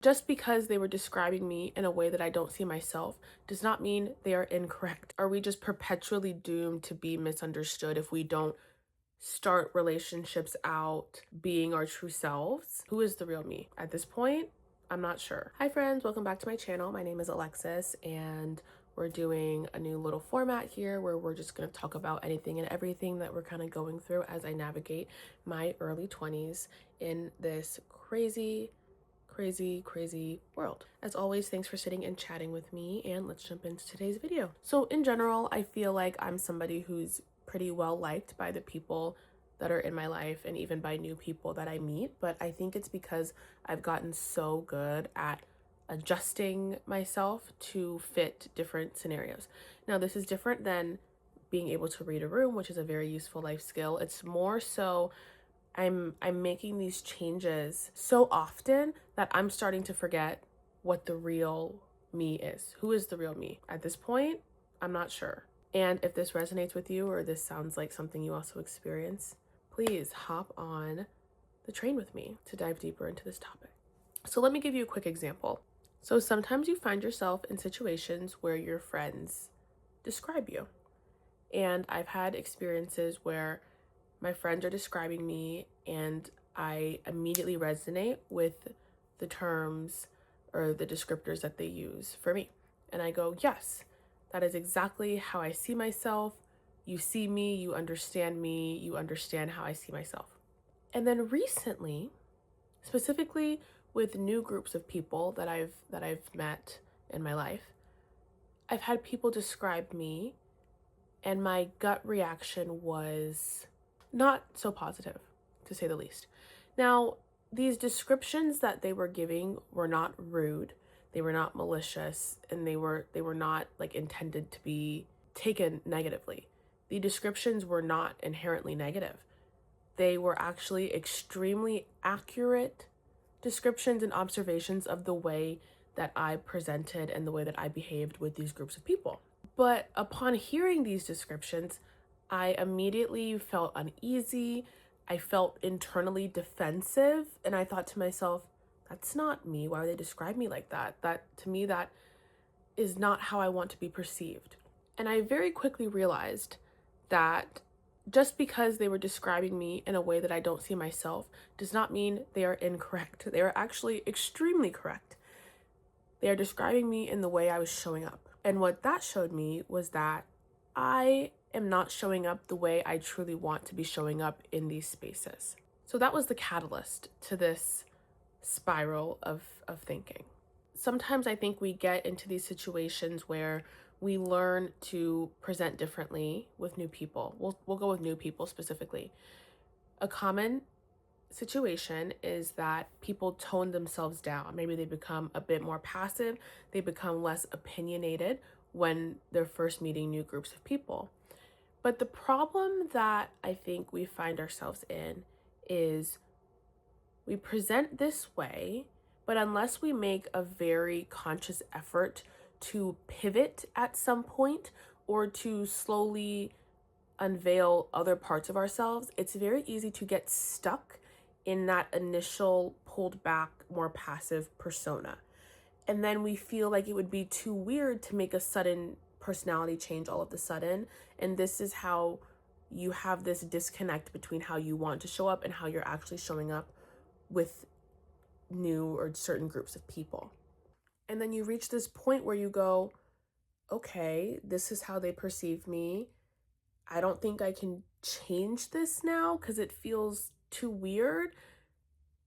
Just because they were describing me in a way that I don't see myself does not mean they are incorrect. Are we just perpetually doomed to be misunderstood if we don't start relationships out being our true selves? Who is the real me? At this point, I'm not sure. Hi friends, welcome back to my channel. My name is Alexis and we're doing a new little format here where we're just going to talk about anything and everything that we're kind of going through as I navigate my early 20s in this crazy world. As always, thanks for sitting and chatting with me, and let's jump into today's video. So in general, I feel like I'm somebody who's pretty well liked by the people that are in my life and even by new people that I meet, but I think it's because I've gotten so good at adjusting myself to fit different scenarios. Now, this is different than being able to read a room, which is a very useful life skill. It's more so I'm making these changes so often that I'm starting to forget what the real me is. Who is the real me? At this point, I'm not sure. And if this resonates with you or this sounds like something you also experience, please hop on the train with me to dive deeper into this topic. So let me give you a quick example. So sometimes you find yourself in situations where your friends describe you. And I've had experiences where my friends are describing me and I immediately resonate with the terms or the descriptors that they use for me. And I go, yes, that is exactly how I see myself. You see me, you understand how I see myself. And then recently, specifically with new groups of people that I've met in my life, I've had people describe me and my gut reaction was not so positive, to say the least. Now, these descriptions that they were giving were not rude, they were not malicious, and they were not like intended to be taken negatively. The descriptions were not inherently negative. They were actually extremely accurate descriptions and observations of the way that I presented and the way that I behaved with these groups of people. But upon hearing these descriptions, I immediately felt uneasy. I felt internally defensive. And I thought to myself, that's not me. Why would they describe me like that? That to me, that is not how I want to be perceived. And I very quickly realized that just because they were describing me in a way that I don't see myself does not mean they are incorrect. They are actually extremely correct. They are describing me in the way I was showing up. And what that showed me was that I am not showing up the way I truly want to be showing up in these spaces. So that was the catalyst to this spiral of thinking. Sometimes I think we get into these situations where we learn to present differently with new people. We'll go with new people specifically. A common situation is that people tone themselves down. Maybe they become a bit more passive, they become less opinionated when they're first meeting new groups of people. But the problem that I think we find ourselves in is we present this way, but unless we make a very conscious effort to pivot at some point or to slowly unveil other parts of ourselves, it's very easy to get stuck in that initial pulled back, more passive persona. And then we feel like it would be too weird to make a sudden personality change all of a sudden. And this is how you have this disconnect between how you want to show up and how you're actually showing up with new or certain groups of people. And then you reach this point where you go, okay, this is how they perceive me. I don't think I can change this now because it feels too weird.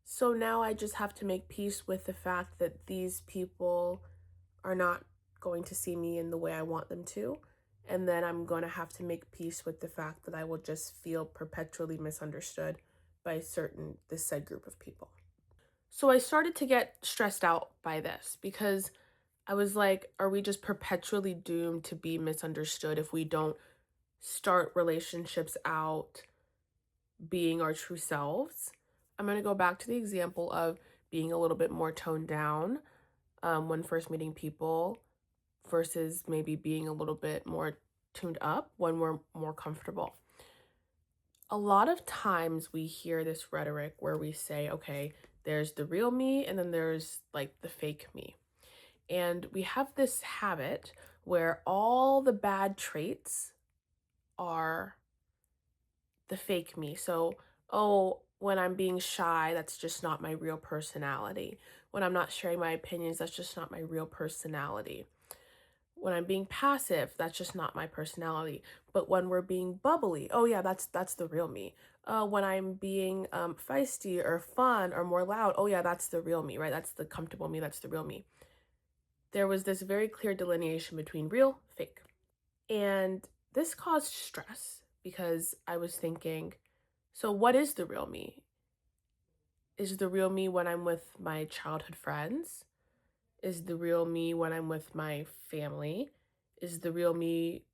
So now I just have to make peace with the fact that these people are not going to see me in the way I want them to. And then I'm going to have to make peace with the fact that I will just feel perpetually misunderstood by this said group of people. So I started to get stressed out by this because I was like, are we just perpetually doomed to be misunderstood if we don't start relationships out being our true selves? I'm going to go back to the example of being a little bit more toned down when first meeting people versus maybe being a little bit more tuned up when we're more comfortable. A lot of times we hear this rhetoric where we say, okay, There's the real me, and then there's like the fake me. And we have this habit where all the bad traits are the fake me. So, oh, when I'm being shy, that's just not my real personality. When I'm not sharing my opinions, that's just not my real personality. When I'm being passive, that's just not my personality. But when we're being bubbly, oh yeah, that's the real me. When I'm being feisty or fun or more loud, oh yeah, that's the real me, right? That's the comfortable me, that's the real me. There was this very clear delineation between real, fake. And this caused stress because I was thinking, so what is the real me? Is the real me when I'm with my childhood friends? Is the real me when I'm with my family? Is the real me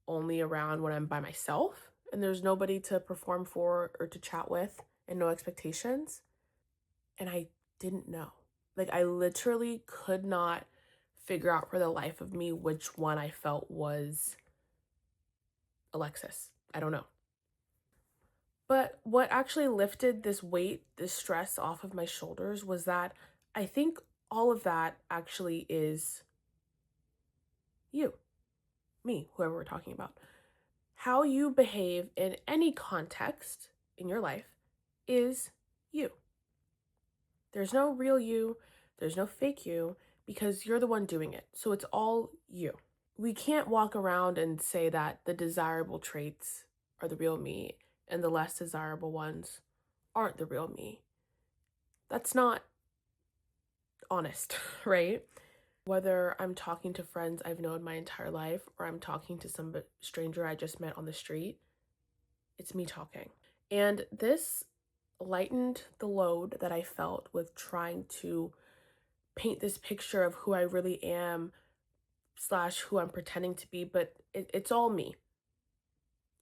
only around when I'm by myself and there's nobody to perform for or to chat with and no expectations? And I didn't know. Like, I literally could not figure out for the life of me which one I felt was Alexis. I don't know. But what actually lifted this weight, this stress off of my shoulders was that I think all of that actually is you, me, whoever we're talking about. How you behave in any context in your life is you. There's no real you, there's no fake you, because you're the one doing it. So it's all you. We can't walk around and say that the desirable traits are the real me and the less desirable ones aren't the real me. That's not honest, right? Whether I'm talking to friends I've known my entire life or I'm talking to some stranger I just met on the street, it's me talking. And this lightened the load that I felt with trying to paint this picture of who I really am slash who I'm pretending to be, but it's all me.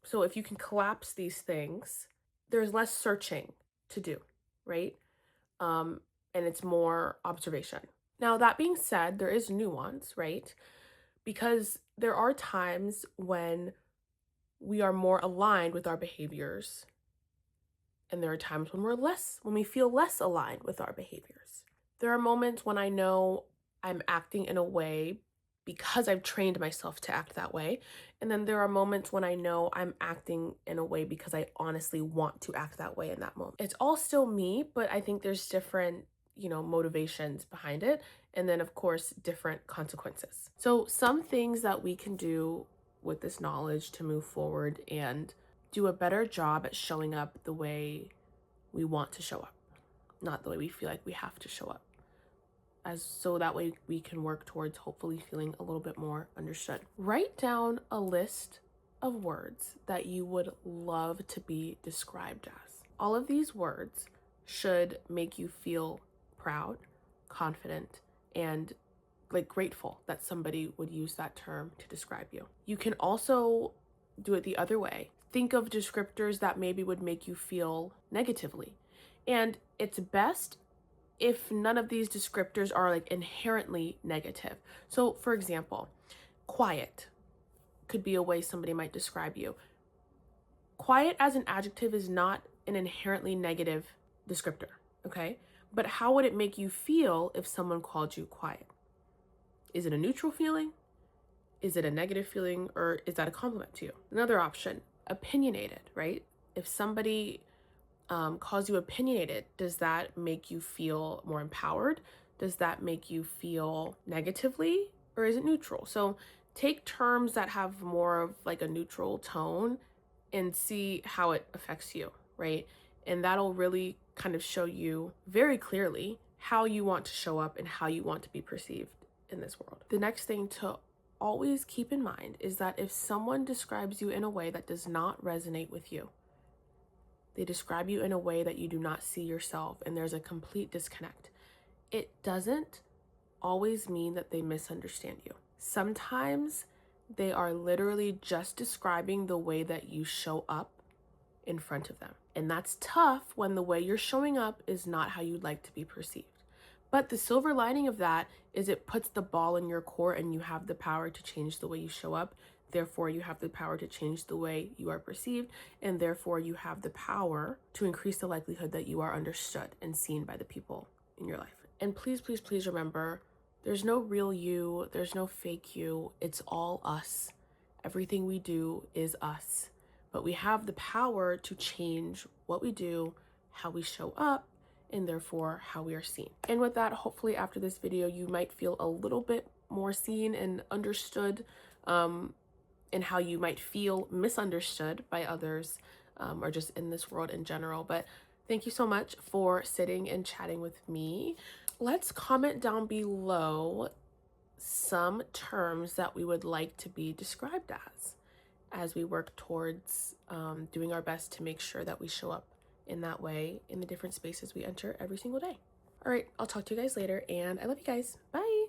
So if you can collapse these things, there's less searching to do, right? And it's more observation. Now, that being said, there is nuance, right? Because there are times when we are more aligned with our behaviors, and there are times when we feel less aligned with our behaviors. There are moments when I know I'm acting in a way because I've trained myself to act that way. And then there are moments when I know I'm acting in a way because I honestly want to act that way in that moment. It's all still me, but I think there's different, motivations behind it. And then, of course, different consequences. So some things that we can do with this knowledge to move forward and do a better job at showing up the way we want to show up, not the way we feel like we have to show up. So that way we can work towards hopefully feeling a little bit more understood. Write down a list of words that you would love to be described as. All of these words should make you feel proud, confident, and grateful that somebody would use that term to describe you. You can also do it the other way. Think of descriptors that maybe would make you feel negatively. And it's best if none of these descriptors are inherently negative. So for example, quiet could be a way somebody might describe you. Quiet as an adjective is not an inherently negative descriptor, okay? But how would it make you feel if someone called you quiet? Is it a neutral feeling? Is it a negative feeling, or is that a compliment to you? Another option, opinionated, right? If somebody calls you opinionated, does that make you feel more empowered? Does that make you feel negatively, or is it neutral? So take terms that have more of a neutral tone and see how it affects you, right? And that'll really kind of show you very clearly how you want to show up and how you want to be perceived in this world. The next thing to always keep in mind is that if someone describes you in a way that does not resonate with you, they describe you in a way that you do not see yourself, and there's a complete disconnect, it doesn't always mean that they misunderstand you. Sometimes they are literally just describing the way that you show up in front of them. And that's tough when the way you're showing up is not how you'd like to be perceived. But the silver lining of that is it puts the ball in your court and you have the power to change the way you show up. Therefore, you have the power to change the way you are perceived, and therefore you have the power to increase the likelihood that you are understood and seen by the people in your life. And please, please, please remember, there's no real you, there's no fake you, it's all us. Everything we do is us. But we have the power to change what we do, how we show up, and therefore how we are seen. And with that, hopefully after this video, you might feel a little bit more seen and understood, and how you might feel misunderstood by others, or just in this world in general. But thank you so much for sitting and chatting with me. Let's comment down below some terms that we would like to be described as we work towards doing our best to make sure that we show up in that way in the different spaces we enter every single day. All right, I'll talk to you guys later, and I love you guys. Bye.